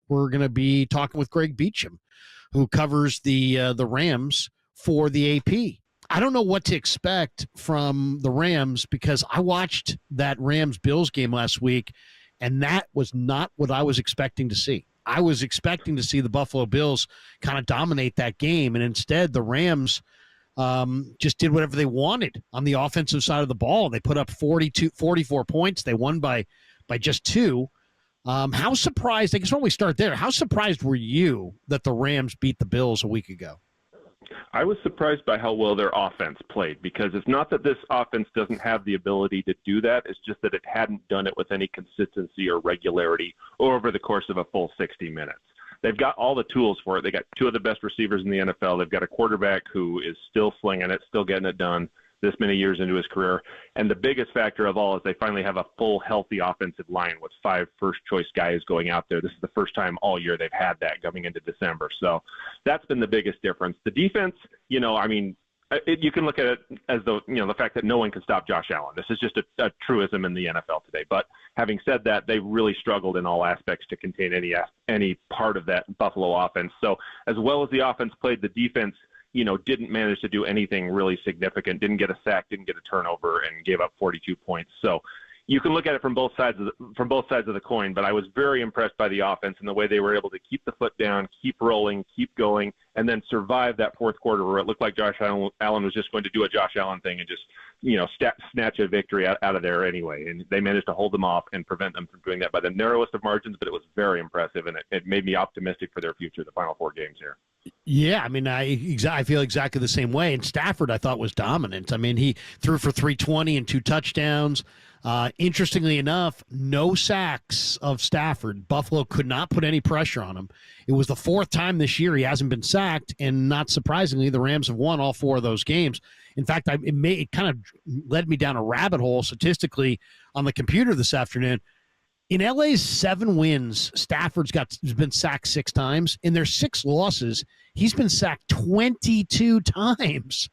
we're going to be talking with Greg Beacham, who covers the Rams for the AP. I don't know what to expect from the Rams because I watched that Rams-Bills game last week, and that was not what I was expecting to see. I was expecting to see the Buffalo Bills kind of dominate that game, and instead the Rams just did whatever they wanted on the offensive side of the ball. They put up 44 points. They won by just 2. How surprised, I guess when we start there, how surprised were you that the Rams beat the Bills a week ago? I was surprised by how well their offense played, because it's not that this offense doesn't have the ability to do that. It's just that it hadn't done it with any consistency or regularity over the course of a full 60 minutes. They've got all the tools for it. They got 2 of the best receivers in the NFL. They've got a quarterback who is still slinging it, still getting it done this many years into his career. And the biggest factor of all is they finally have a full, healthy offensive line with 5 first-choice guys going out there. This is the first time all year they've had that coming into December. So that's been the biggest difference. The defense, you can look at it as the fact that no one can stop Josh Allen. This is just a truism in the NFL today. But having said that, they really struggled in all aspects to contain any part of that Buffalo offense. So as well as the offense played, the defense didn't manage to do anything really significant, didn't get a sack, didn't get a turnover, and gave up 42 points. So you can look at it from both sides of the coin, but I was very impressed by the offense and the way they were able to keep the foot down, keep rolling, keep going, and then survive that fourth quarter where it looked like Josh Allen was just going to do a Josh Allen thing and just snatch a victory out of there anyway. And they managed to hold them off and prevent them from doing that by the narrowest of margins, but it was very impressive, and it made me optimistic for their future, the final 4 games here. Yeah, I mean, I feel exactly the same way. And Stafford, I thought, was dominant. I mean, he threw for 320 and 2 touchdowns. Interestingly enough, no sacks of Stafford. Buffalo could not put any pressure on him. It was the 4th time this year he hasn't been sacked, and not surprisingly, the Rams have won all 4 of those games. In fact, it kind of led me down a rabbit hole statistically on the computer this afternoon. In LA's 7 wins, Stafford's been sacked 6 times. In their 6 losses, he's been sacked 22 times.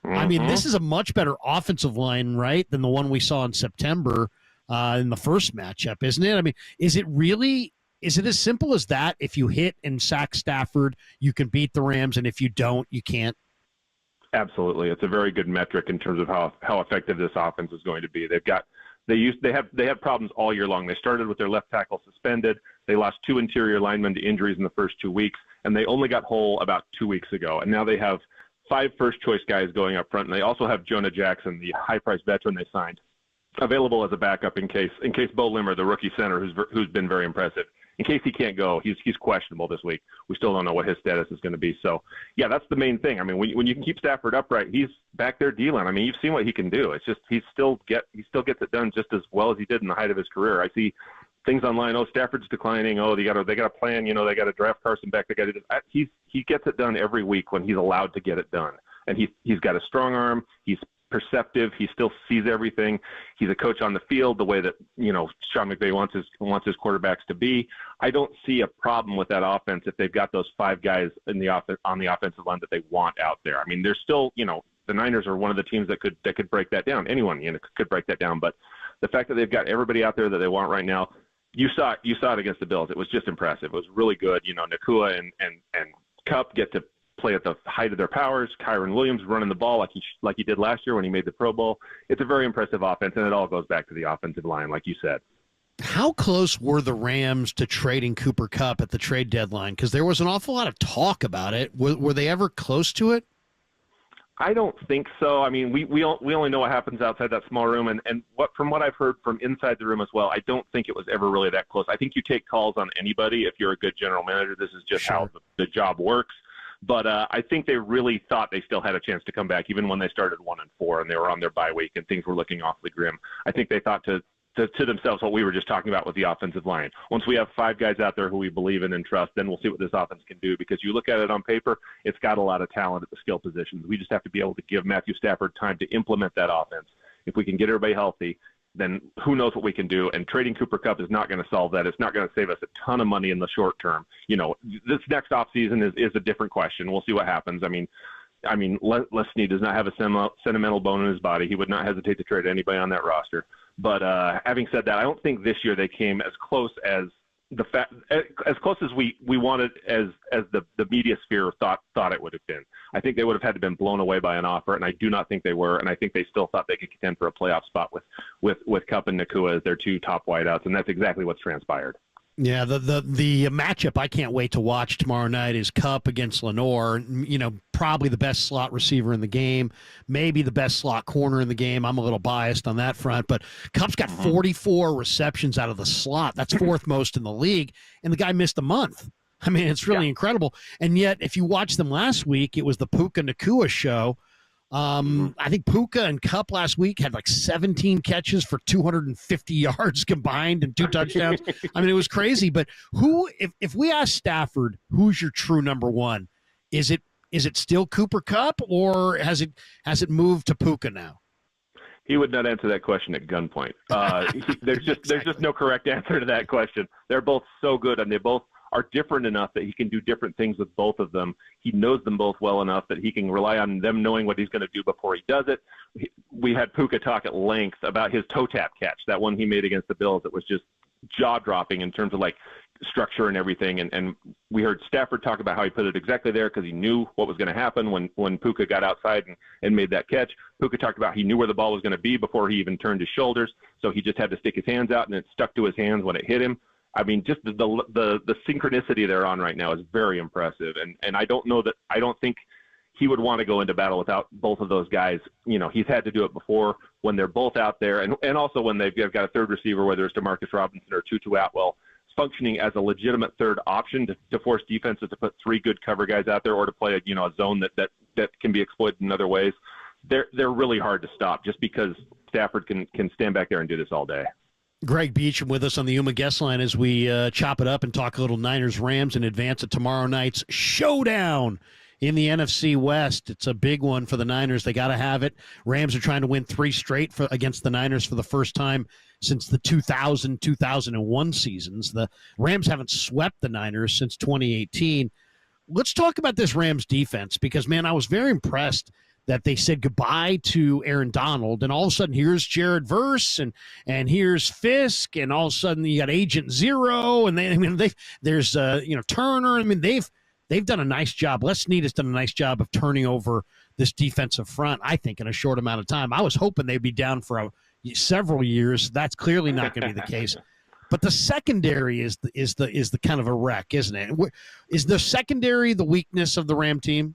Mm-hmm. I mean, this is a much better offensive line, right, than the one we saw in September in the first matchup, isn't it? I mean, is it as simple as that? If you hit and sack Stafford, you can beat the Rams, and if you don't, you can't? Absolutely. It's a very good metric in terms of how effective this offense is going to be. They have problems all year long. They started with their left tackle suspended. They lost 2 interior linemen to injuries in the first 2 weeks, and they only got whole about 2 weeks ago. And now they have 5 first-choice guys going up front, and they also have Jonah Jackson, the high-priced veteran they signed, available as a backup in case Bo Limmer, the rookie center, who's been very impressive, in case he can't go. He's questionable this week. We still don't know what his status is going to be. So, yeah, that's the main thing. I mean, when you can keep Stafford upright, he's back there dealing. I mean, you've seen what he can do. It's just he still gets it done just as well as he did in the height of his career. I see things online. Oh, Stafford's declining. Oh, they got a plan. They got to draft Carson back. They got to. He gets it done every week when he's allowed to get it done, and he's got a strong arm. He's perceptive. He still sees everything. He's a coach on the field the way that Sean McVey wants his quarterbacks to be. I don't see a problem with that offense if they've got those 5 guys on the offensive line that they want out there. I mean, they're still the Niners are one of the teams that could break that down. Anyone could break that down, but the fact that they've got everybody out there that they want right now. You saw it against the Bills. It was just impressive. It was really good. Nakua and Kupp get to play at the height of their powers. Kyron Williams running the ball like he did last year when he made the Pro Bowl. It's a very impressive offense, and it all goes back to the offensive line, like you said. How close were the Rams to trading Cooper Kupp at the trade deadline? Because there was an awful lot of talk about it. Were they ever close to it? I don't think so. I mean, we only know what happens outside that small room, and from what I've heard from inside the room as well, I don't think it was ever really that close. I think you take calls on anybody if you're a good general manager. This is just how the job works. But I think they really thought they still had a chance to come back, even when they started 1-4 and they were on their bye week and things were looking awfully grim. I think they thought to themselves what we were just talking about with the offensive line. Once we have 5 guys out there who we believe in and trust, then we'll see what this offense can do, because you look at it on paper, it's got a lot of talent at the skill positions. We just have to be able to give Matthew Stafford time to implement that offense. If we can get everybody healthy, then who knows what we can do. And trading Cooper Kupp is not going to solve that. It's not going to save us a ton of money in the short term. This next offseason is a different question. We'll see what happens. I mean, Les Snead does not have a sentimental bone in his body. He would not hesitate to trade anybody on that roster. But having said that, I don't think this year they came as close as the fact as close as we wanted as the media sphere thought it would have been. I think they would have had to been blown away by an offer, and I do not think they were. And I think they still thought they could contend for a playoff spot with Kupp and Nakua as their two top wideouts, and that's exactly what's transpired. Yeah, the matchup I can't wait to watch tomorrow night is Kupp against Lenore. You know, probably the best slot receiver in the game, maybe the best slot corner in the game. I'm a little biased on that front, but Kupp's got 44 receptions out of the slot. That's fourth most in the league, and the guy missed a month. I mean, it's really incredible. And yet, if you watched them last week, it was the Puka Nakua show. I think Puka and Kupp last week had like 17 catches for 250 yards combined and 2 touchdowns. I mean, it was crazy. But if we ask Stafford, who's your true number one, is it still Cooper Kupp, or has it moved to Puka now? He would not answer that question at gunpoint. There's just no correct answer to that question. They're both so good, and they both are different enough that he can do different things with both of them. He knows them both well enough that he can rely on them knowing what he's going to do before he does it. We had Puka talk at length about his toe tap catch, that one he made against the Bills that was just jaw-dropping in terms of like structure and everything. And we heard Stafford talk about how he put it exactly there because he knew what was going to happen when Puka got outside and made that catch. Puka talked about he knew where the ball was going to be before he even turned his shoulders, so he just had to stick his hands out, and it stuck to his hands when it hit him. I mean, just the synchronicity they're on right now is very impressive. And I don't think he would want to go into battle without both of those guys. You know, he's had to do it before when they're both out there. And also when they've got a third receiver, whether it's DeMarcus Robinson or Tutu Atwell, functioning as a legitimate third option to force defenses to put 3 good cover guys out there or to play a zone that can be exploited in other ways. They're really hard to stop just because Stafford can stand back there and do this all day. Greg Beacham with us on the Yuma guest line as we chop it up and talk a little Niners-Rams in advance of tomorrow night's showdown in the NFC West. It's a big one for the Niners. They got to have it. Rams are trying to win 3 straight against the Niners for the first time since the 2000-2001 seasons. The Rams haven't swept the Niners since 2018. Let's talk about this Rams defense because, man, I was very impressed that they said goodbye to Aaron Donald, and all of a sudden here's Jared Verse, and here's Fisk, and all of a sudden you got Agent Zero, and there's Turner. I mean, they've done a nice job. Les Snead has done a nice job of turning over this defensive front, I think, in a short amount of time. I was hoping they'd be down for several years. That's clearly not going to be the case. But the secondary is the kind of a wreck, isn't it? Is the secondary the weakness of the Ram team?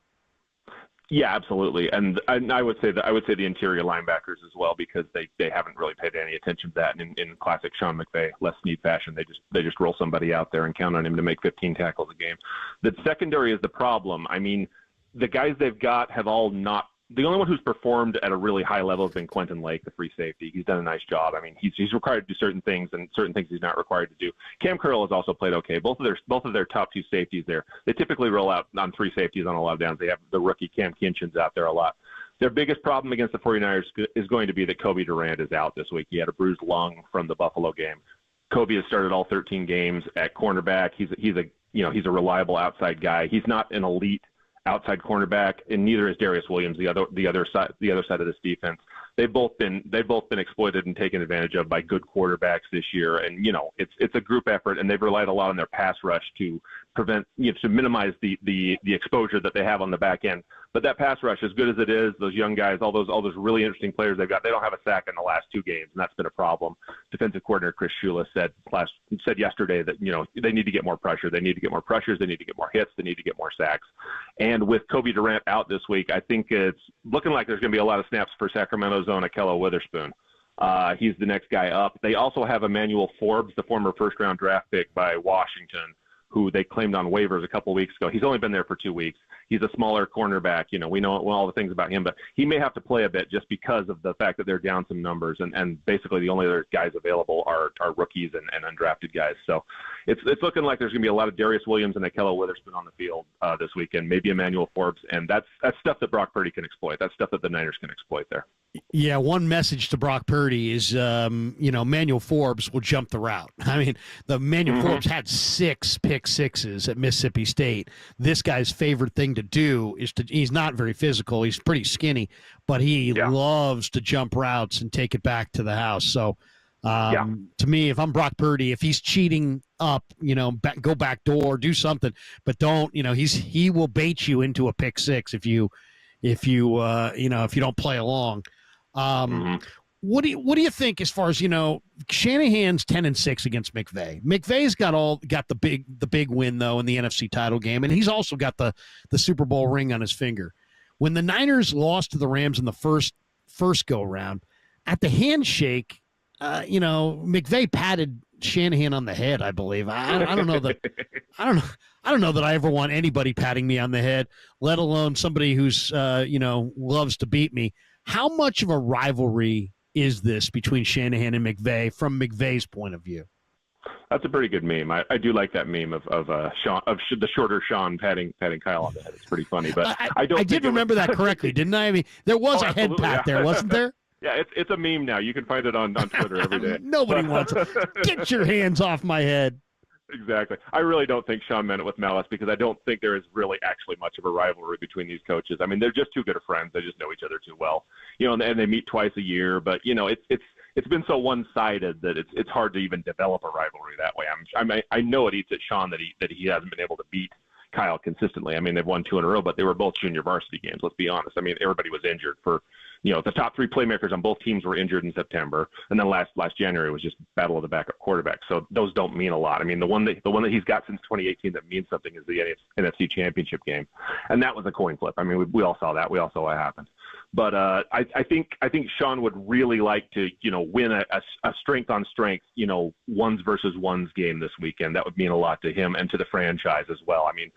Yeah, absolutely, and I would say the interior linebackers as well because they haven't really paid any attention to that in classic Sean McVey, Les Snead fashion. They just roll somebody out there and count on him to make 15 tackles a game. The secondary is the problem. I mean, the guys they've got have all not. The only one who's performed at a really high level has been Quentin Lake, the free safety. He's done a nice job. I mean, he's required to do certain things and certain things he's not required to do. Cam Curl has also played okay. Both of their top 2 safeties there. They typically roll out on 3 safeties on a lot of downs. They have the rookie Cam Kinchin's out there a lot. Their biggest problem against the 49ers is going to be that Kobe Durant is out this week. He had a bruised lung from the Buffalo game. Kobe has started all 13 games at cornerback. He's a reliable outside guy. He's not an elite outside cornerback, and neither is Darius Williams, the other side of this defense. They've both been exploited and taken advantage of by good quarterbacks this year, and it's a group effort, and they've relied a lot on their pass rush to to minimize the exposure that they have on the back end. But that pass rush, as good as it is, those young guys, all those really interesting players they've got, they don't have a sack in the last 2 games, and that's been a problem. Defensive coordinator Chris Shula said yesterday that they need to get more pressure. They need to get more pressures. They need to get more hits. They need to get more sacks. And with Kobe Durant out this week, I think it's looking like there's going to be a lot of snaps for Sacramento's own Akello Witherspoon. He's the next guy up. They also have Emmanuel Forbes, the former first-round draft pick by Washington, who they claimed on waivers a couple of weeks ago. He's only been there for 2 weeks. He's a smaller cornerback. We know all the things about him, but he may have to play a bit just because of the fact that they're down some numbers, and basically the only other guys available are rookies and undrafted guys. So it's looking like there's going to be a lot of Darius Williams and Akello Witherspoon on the field this weekend, maybe Emmanuel Forbes, and that's stuff that Brock Purdy can exploit. That's stuff that the Niners can exploit there. Yeah, one message to Brock Purdy is, Emmanuel Forbes will jump the route. I mean, the Emmanuel Forbes had 6 pick sixes at Mississippi State. This guy's favorite thing to do is he's not very physical. He's pretty skinny, but he loves to jump routes and take it back to the house. So Yeah. To me, if I'm Brock Purdy, if he's cheating up, go back door, do something, but don't, he will bait you into a pick six if you don't play along. Mm-hmm. What do you think as far as Shanahan's 10-6 against McVey? McVey's got the big win though in the NFC title game, and he's also got the Super Bowl ring on his finger. When the Niners lost to the Rams in the first go round, at the handshake, McVey patted Shanahan on the head, I believe. I don't know that I don't know that I ever want anybody patting me on the head, let alone somebody who's loves to beat me. How much of a rivalry is this between Shanahan and McVey from McVey's point of view? That's a pretty good meme. I do like that meme of Sean, the shorter Sean patting Kyle on the head. It's pretty funny, but I did remember that correctly, didn't I? I mean, there was a head pat there, wasn't there? Yeah, it's a meme now. You can find it on Twitter every day. Nobody wants it. Get your hands off my head. Exactly. I really don't think Sean meant it with malice because I don't think there is really actually much of a rivalry between these coaches. I mean, they're just too good of friends. They just know each other too well. And they meet twice a year. But it's been so one-sided that it's hard to even develop a rivalry that way. I know it eats at Sean that he hasn't been able to beat Kyle consistently. I mean, they've won 2 in a row, but they were both junior varsity games. Let's be honest. I mean, everybody was injured for. The top 3 playmakers on both teams were injured in September, and then last January was just battle of the backup quarterback. So those don't mean a lot. I mean, the one that he's got since 2018 that means something is the NFC Championship game, and that was a coin flip. I mean, we all saw that. We all saw what happened. But I think Sean would really like to win a strength on strength ones versus ones game this weekend. That would mean a lot to him and to the franchise as well. I mean,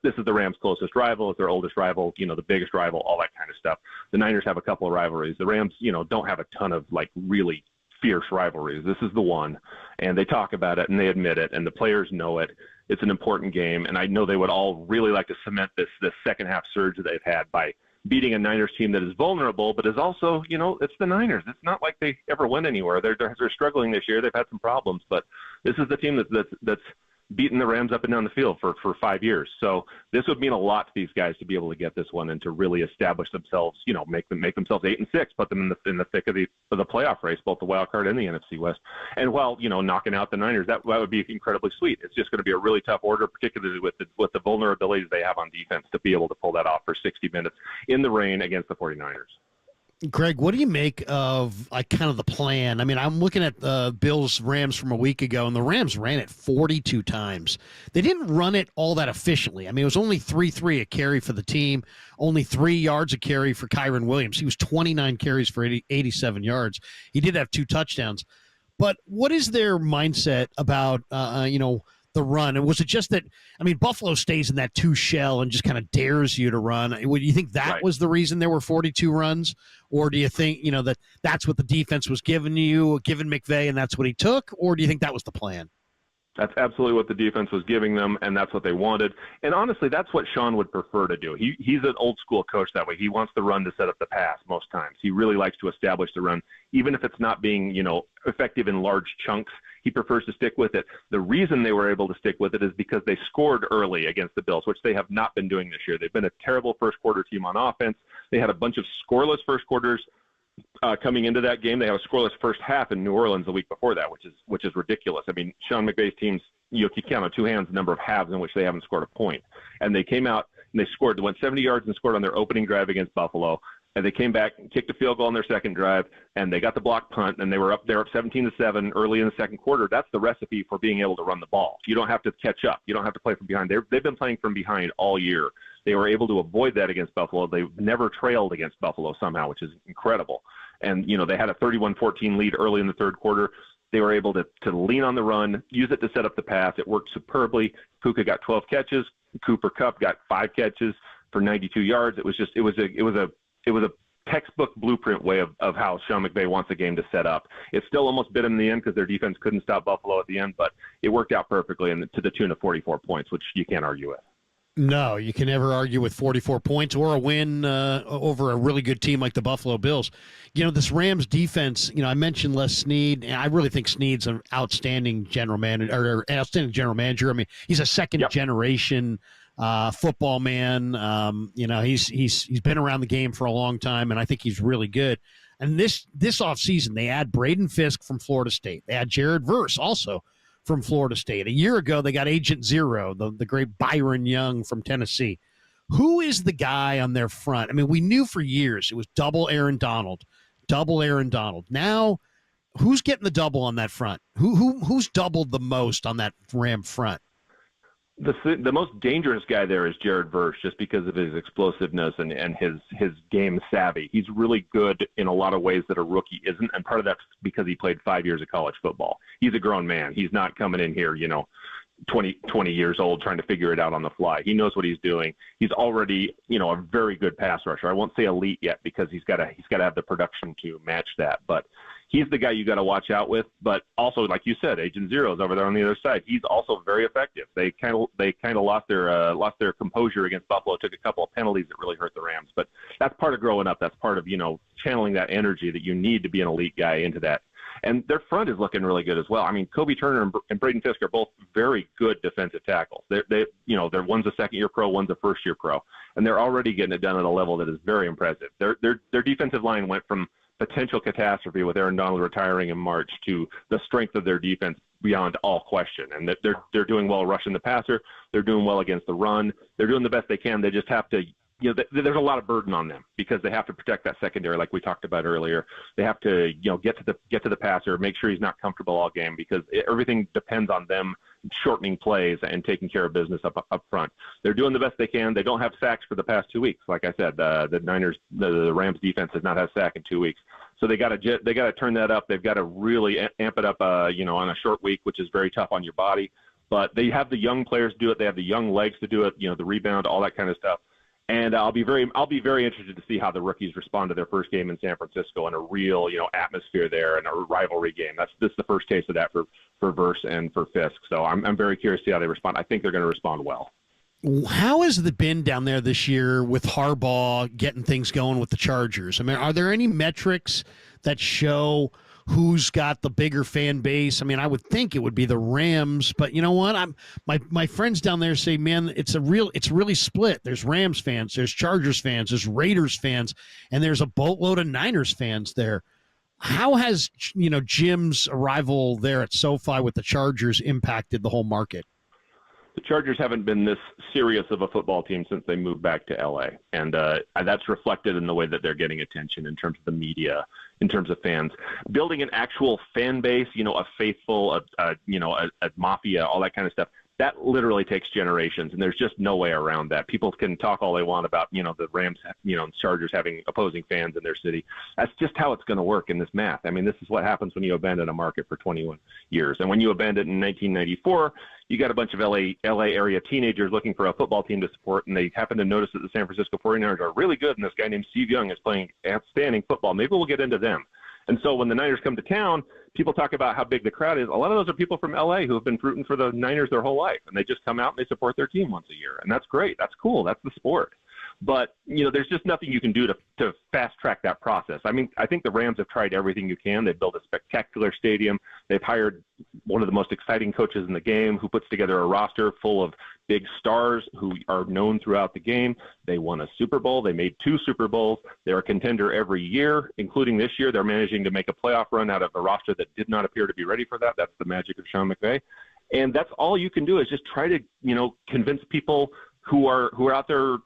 this is the Rams' closest rival, it's their oldest rival, the biggest rival, all that kind of stuff. The Niners have a couple of rivalries. The Rams don't have a ton of really fierce rivalries. This is the one, and they talk about it and they admit it, and the players know it. It's an important game, and I know they would all really like to cement this second half surge that they've had by beating a Niners team that is vulnerable, but is also, it's the Niners. It's not like they ever went anywhere. They're struggling this year. They've had some problems, but this is the team that's beaten the Rams up and down the field for 5 years. So this would mean a lot to these guys to be able to get this one and to really establish themselves, make themselves 8-6, put them in the thick of the playoff race, both the wild card and the NFC West. And while, knocking out the Niners, that would be incredibly sweet. It's just going to be a really tough order, particularly with the vulnerabilities they have on defense to be able to pull that off for 60 minutes in the rain against the 49ers. Greg, what do you make of kind of the plan? I mean, I'm looking at the Bills-Rams from a week ago, and the Rams ran it 42 times. They didn't run it all that efficiently. I mean, it was only 3-3 a carry for the team, only 3 yards a carry for Kyren Williams. He was 29 carries for 87 yards. He did have 2 touchdowns. But what is their mindset about, the run? And was it just that, Buffalo stays in that 2 shell and just kind of dares you to run? Would you think that was the reason there were 42 runs? Or do you think, that's what the defense was giving McVey and that's what he took? Or do you think that was the plan? That's absolutely what the defense was giving them, and that's what they wanted. And honestly, that's what Sean would prefer to do. He's an old school coach that way. He wants the run to set up the pass most times. He really likes to establish the run, even if it's not being, effective in large chunks. He prefers to stick with it. The reason they were able to stick with it is because they scored early against the Bills, which they have not been doing this year. They've been a terrible first quarter team on offense. They had a bunch of scoreless first quarters. Coming into that game, they had a scoreless first half in New Orleans the week before that, which is ridiculous. I mean, Sean McVay's teams, you count on 2 hands the number of halves in which they haven't scored a point. And they came out and they scored. They went 70 yards and scored on their opening drive against Buffalo. And they came back and kicked a field goal on their second drive, and they got the block punt, and they were up 17-7 early in the second quarter. That's the recipe for being able to run the ball. You don't have to catch up. You don't have to play from behind. They've been playing from behind all year. They were able to avoid that against Buffalo. They never trailed against Buffalo somehow, which is incredible. And, they had a 31-14 lead early in the third quarter. They were able to lean on the run, use it to set up the pass. It worked superbly. Puka got 12 catches. Kupp got 5 catches for 92 yards. It was a textbook blueprint way of how Sean McVay wants a game to set up. It still almost bit him in the end because their defense couldn't stop Buffalo at the end, but it worked out perfectly and to the tune of 44 points, which you can't argue with. No, you can never argue with 44 points or a win over a really good team like the Buffalo Bills. This Rams defense, I mentioned Les Snead, and I really think Snead's an outstanding general manager. I mean, he's a second-generation football man. He's been around the game for a long time, and I think he's really good. And this offseason, they add Braden Fisk from Florida State. They had Jared Verse also from Florida State. A year ago, they got Agent Zero, the great Byron Young from Tennessee. Who is the guy on their front? I mean, we knew for years it was double Aaron Donald. Now, who's getting the double on that front? Who's doubled the most on that Ram front? The most dangerous guy there is Jared Verse, just because of his explosiveness and his game savvy. He's really good in a lot of ways that a rookie isn't, and part of that's because he played 5 years of college football. He's a grown man. He's not coming in here, 20 years old trying to figure it out on the fly. He knows what he's doing. He's already, a very good pass rusher. I won't say elite yet because he's got to have the production to match that, but he's the guy you got to watch out with. But also, like you said, Agent Zero's over there on the other side. He's also very effective. They kind of lost their composure against Buffalo. Took a couple of penalties that really hurt the Rams. But that's part of growing up. That's part of channeling that energy that you need to be an elite guy into that. And their front is looking really good as well. I mean, Kobe Turner and Braden Fisk are both very good defensive tackles. They're one's a second-year pro, one's a first-year pro, and they're already getting it done at a level that is very impressive. Their defensive line went from potential catastrophe with Aaron Donald retiring in March to the strength of their defense beyond all question. And they're doing well rushing the passer. They're doing well against the run. They're doing the best they can. They just have to, there's a lot of burden on them because they have to protect that secondary like we talked about earlier. They have to, get to the passer, make sure he's not comfortable all game because everything depends on them shortening plays and taking care of business up front. They're doing the best they can. They don't have sacks for the past 2 weeks. Like I said, the Rams defense has not had a sack in 2 weeks. So they got to turn that up. They've got to really amp it up, on a short week, which is very tough on your body. But they have the young players do it. They have the young legs to do it. The rebound, all that kind of stuff. And I'll be very interested to see how the rookies respond to their first game in San Francisco in a real, atmosphere there and a rivalry game. This is the first taste of that for Verse and for Fisk. So I'm very curious to see how they respond. I think they're going to respond well. How has it been down there this year with Harbaugh getting things going with the Chargers? I mean, are there any metrics that show who's got the bigger fan base? I mean, I would think it would be the Rams, but you know what? My friends down there say, man, it's really split. There's Rams fans, there's Chargers fans, there's Raiders fans, and there's a boatload of Niners fans there. How has Jim's arrival there at SoFi with the Chargers impacted the whole market? The Chargers haven't been this serious of a football team since they moved back to LA. And that's reflected in the way that they're getting attention in terms of the media, in terms of fans. Building an actual fan base, a faithful, a mafia, all that kind of stuff, that literally takes generations, and there's just no way around that. People can talk all they want about, the Rams, Chargers having opposing fans in their city. That's just how it's going to work in this math. I mean, this is what happens when you abandon a market for 21 years. And when you abandoned it in 1994, you got a bunch of LA area teenagers looking for a football team to support, and they happen to notice that the San Francisco 49ers are really good, and this guy named Steve Young is playing outstanding football. Maybe we'll get into them. And so when the Niners come to town, people talk about how big the crowd is. A lot of those are people from LA who have been rooting for the Niners their whole life, and they just come out and they support their team once a year. And that's great. That's cool. That's the sport. But, there's just nothing you can do to fast-track that process. I mean, I think the Rams have tried everything you can. They've built a spectacular stadium. They've hired one of the most exciting coaches in the game who puts together a roster full of big stars who are known throughout the game. They won a Super Bowl. They made 2 Super Bowls. They're a contender every year, including this year. They're managing to make a playoff run out of a roster that did not appear to be ready for that. That's the magic of Sean McVey. And that's all you can do is just try to, convince people who are out there,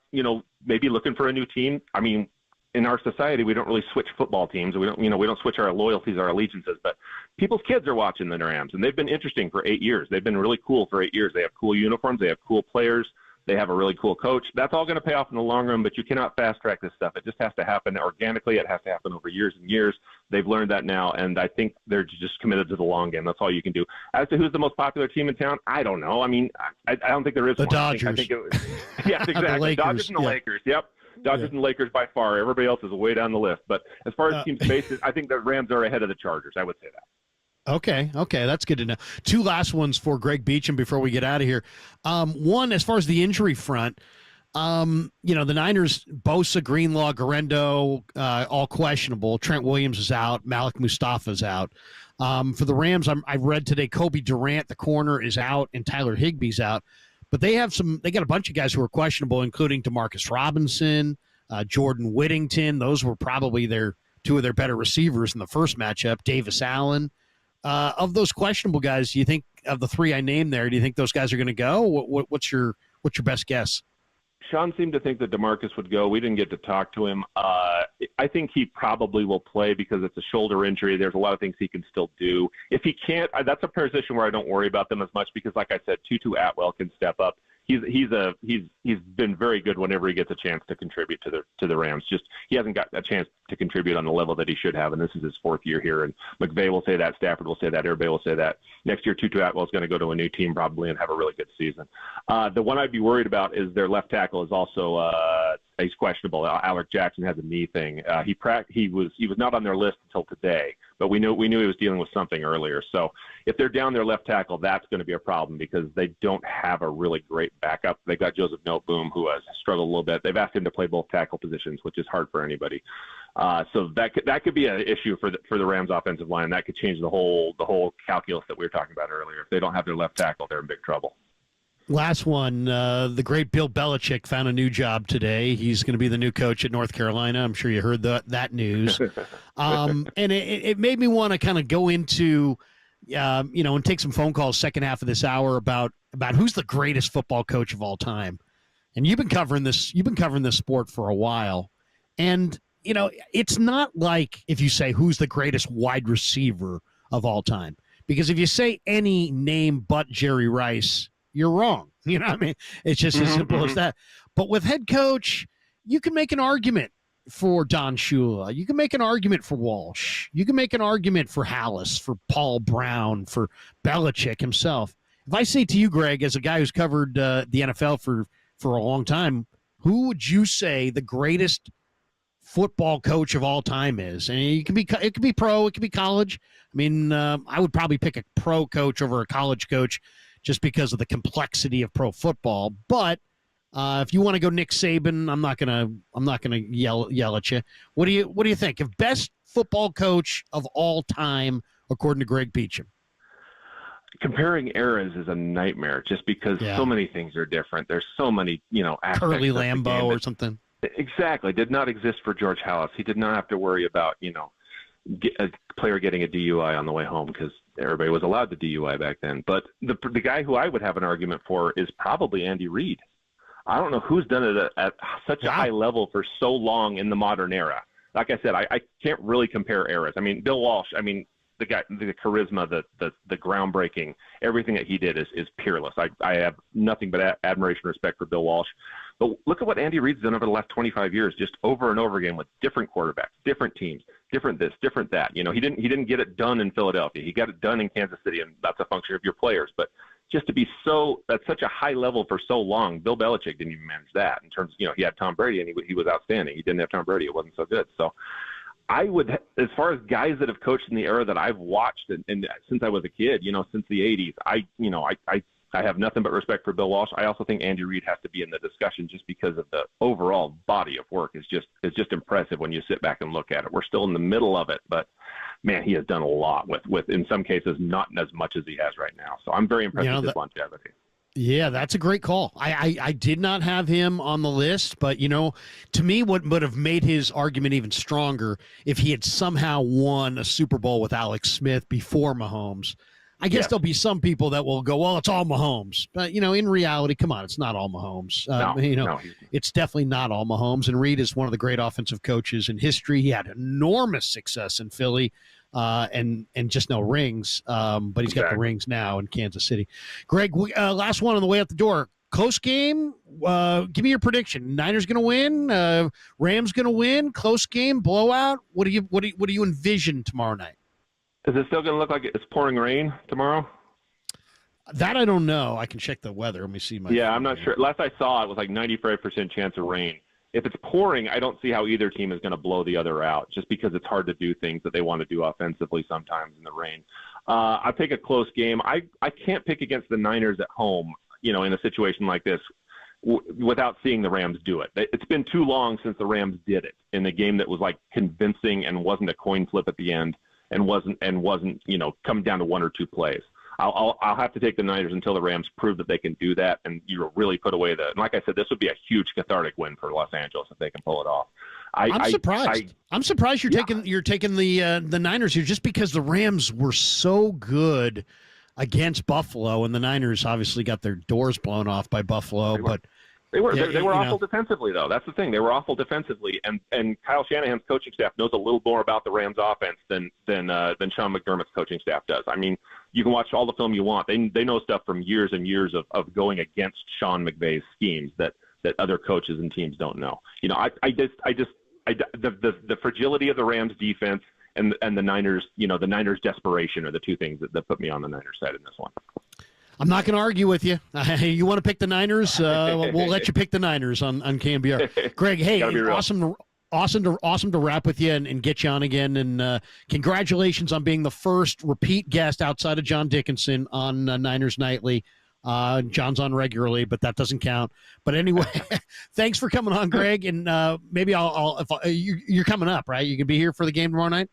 maybe looking for a new team. I mean, in our society, we don't really switch football teams. We don't switch our loyalties, our allegiances, but people's kids are watching the Rams, and they've been interesting for 8 years. They've been really cool for 8 years. They have cool uniforms. They have cool players. They have a really cool coach. That's all going to pay off in the long run, but you cannot fast track this stuff. It just has to happen organically. It has to happen over years and years. They've learned that now, and I think they're just committed to the long game. That's all you can do. As to who's the most popular team in town, I don't know. I mean, I don't think there is the one. Dodgers. I think it was, yes, exactly. The Lakers, Dodgers and the Lakers. Yep. Dodgers and Lakers by far. Everybody else is way down the list. But as far as team space, I think the Rams are ahead of the Chargers. I would say that. Okay, that's good to know. 2 last ones for Greg Beacham before we get out of here. One, as far as the injury front, the Niners, Bosa, Greenlaw, Garendo, all questionable. Trent Williams is out. Malik Mustafa's out. For the Rams, I read today Kobe Durant, the corner, is out, and Tyler Higbee's out. But they got a bunch of guys who are questionable, including Demarcus Robinson, Jordan Whittington. Those were probably their two of their better receivers in the first matchup, Davis Allen. Of those questionable guys, do you think of the three I named there, do you think those guys are going to go? What's your best guess? Sean seemed to think that DeMarcus would go. We didn't get to talk to him. I think he probably will play because it's a shoulder injury. There's a lot of things he can still do. If he can't, that's a position where I don't worry about them as much because, like I said, Tutu Atwell can step up. He's been very good whenever he gets a chance to contribute to the Rams. Just he hasn't got a chance to contribute on the level that he should have, and this is his fourth year here. And McVey will say that, Stafford will say that, everybody will say that. Next year, Tutu Atwell is going to go to a new team probably and have a really good season. The one I'd be worried about is their left tackle is also he's questionable. Alec Jackson has a knee thing. He was not on their list until today, but we knew he was dealing with something earlier. So if they're down their left tackle, that's going to be a problem because they don't have a really great backup. They got Joseph Noteboom, who has struggled a little bit. They've asked him to play both tackle positions, which is hard for anybody. So that could be an issue for the Rams offensive line. That could change the whole calculus that we were talking about earlier. If they don't have their left tackle, they're in big trouble. Last one, the great Bill Belichick found a new job today. He's going to be the new coach at North Carolina. I'm sure you heard that news. And it made me want to kind of go into, and take some phone calls second half of this hour about who's the greatest football coach of all time. And you've been covering this sport for a while. And, it's not like if you say who's the greatest wide receiver of all time. Because if you say any name but Jerry Rice, you're wrong. You know what I mean? It's just as simple as that. But with head coach, you can make an argument for Don Shula. You can make an argument for Walsh. You can make an argument for Hallis, for Paul Brown, for Belichick himself. If I say to you, Greg, as a guy who's covered the NFL for a long time, who would you say the greatest football coach of all time is? And it could be pro, it could be college. I mean, I would probably pick a pro coach over a college coach just because of the complexity of pro football. But if you want to go Nick Saban, I'm not gonna yell at you. What do you think? Of best football coach of all time, according to Greg Beacham? Comparing eras is a nightmare just because so many things are different. There's so many, aspects Curly Lambeau or something. Exactly. Did not exist for George Hallis. He did not have to worry about, a player getting a DUI on the way home because everybody was allowed the DUI back then. But the guy who I would have an argument for is probably Andy Reid. I don't know who's done it at such a high level for so long in the modern era. Like I said, I can't really compare eras. I mean, Bill Walsh, the guy, the charisma, the groundbreaking, everything that he did is peerless. I have nothing but admiration and respect for Bill Walsh. But look at what Andy Reid's done over the last 25 years, just over and over again with different quarterbacks, different teams, different this, different that. He didn't get it done in Philadelphia. He got it done in Kansas City, and that's a function of your players. But just to be at such a high level for so long, Bill Belichick didn't even manage that in terms of, he had Tom Brady, and he was outstanding. He didn't have Tom Brady. It wasn't so good. So I would, as far as guys that have coached in the era that I've watched and since I was a kid, since the 80s, I have nothing but respect for Bill Walsh. I also think Andy Reid has to be in the discussion just because of the overall body of work is just impressive when you sit back and look at it. We're still in the middle of it, but man, he has done a lot with in some cases not as much as he has right now. So I'm very impressed with his longevity. Yeah, that's a great call. I did not have him on the list, but, to me, what would have made his argument even stronger if he had somehow won a Super Bowl with Alex Smith before Mahomes. I guess there'll be some people that will go, well, it's all Mahomes. But, in reality, come on, it's not all Mahomes. It's definitely not all Mahomes. And Reid is one of the great offensive coaches in history. He had enormous success in Philly and just no rings. But he's got the rings now in Kansas City. Greg, last one on the way out the door. Close game. Give me your prediction. Niners going to win? Rams going to win? Close game? Blowout? What do you envision tomorrow night? Is it still going to look like it's pouring rain tomorrow? That I don't know. I can check the weather. Let me see. I'm not sure. Last I saw, it was like 95% chance of rain. If it's pouring, I don't see how either team is going to blow the other out just because it's hard to do things that they want to do offensively sometimes in the rain. I pick a close game. I can't pick against the Niners at home, in a situation like this without seeing the Rams do it. It's been too long since the Rams did it in a game that was like convincing and wasn't a coin flip at the end. And wasn't come down to one or two plays. I'll have to take the Niners until the Rams prove that they can do that and really put away and like I said, this would be a huge cathartic win for Los Angeles if they can pull it off. I'm surprised. I'm surprised you're taking the Niners here just because the Rams were so good against Buffalo, and the Niners obviously got their doors blown off by Buffalo. They were awful defensively, though. That's the thing. They were awful defensively, and Kyle Shanahan's coaching staff knows a little more about the Rams' offense than Sean McDermott's coaching staff does. I mean, you can watch all the film you want. They know stuff from years and years of going against Sean McVay's schemes that other coaches and teams don't know. You know, the fragility of the Rams' defense and the Niners, the Niners' desperation are the two things that put me on the Niners side in this one. I'm not going to argue with you. You want to pick the Niners? We'll let you pick the Niners on KNBR. Greg, hey, awesome to wrap with you and get you on again. And congratulations on being the first repeat guest outside of John Dickinson on Niners Nightly. John's on regularly, but that doesn't count. But anyway, thanks for coming on, Greg. And maybe you're coming up, right? You can be here for the game tomorrow night?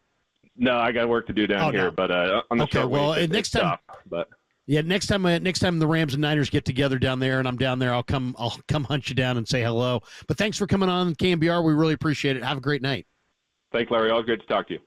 No, I got work to do down here, but on the short way, next time. Tough, but. Yeah, next time the Rams and Niners get together down there, and I'm down there, I'll come hunt you down and say hello. But thanks for coming on KNBR. We really appreciate it. Have a great night. Thanks, Larry. Always great to talk to you.